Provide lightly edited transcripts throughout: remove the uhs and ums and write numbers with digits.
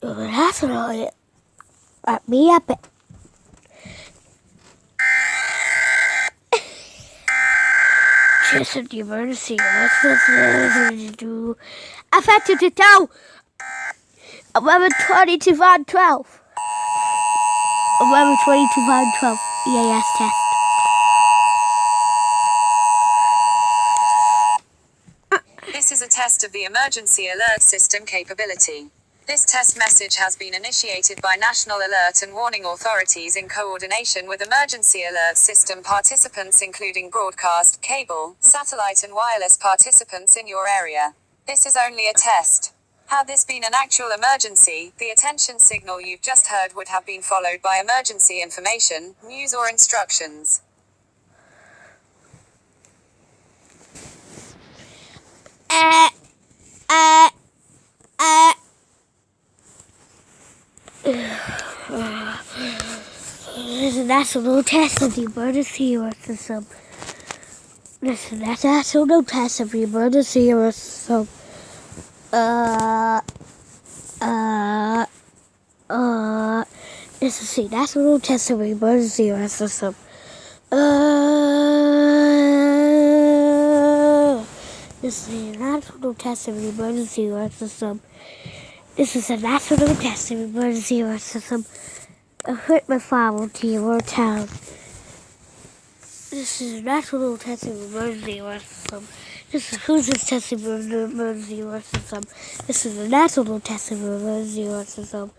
That's annoying. Let me up it. Just in the emergency. What's this do? Affected to tow. 11/20/2012. 11/20/2012. EAS test. This is a test of the emergency alert system capability. This test message has been initiated by National Alert and Warning Authorities in coordination with emergency alert system participants including broadcast, cable, satellite and wireless participants in your area. This is only a test. Had this been an actual emergency, the attention signal you've just heard would have been followed by emergency information, news or instructions. This is a national test of the emergency alert system. This is a national test of the emergency alert system. This is the national test of the emergency alert system. This is the national test of the emergency alert system. This is a national test of the emergency alert system. Equipment file to your town. This is a national test of the emergency alert system. This is who's this test of the emergency alert system. This is a national test of the emergency alert system.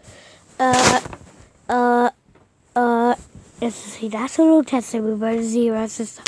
This is the national test of the emergency alert system.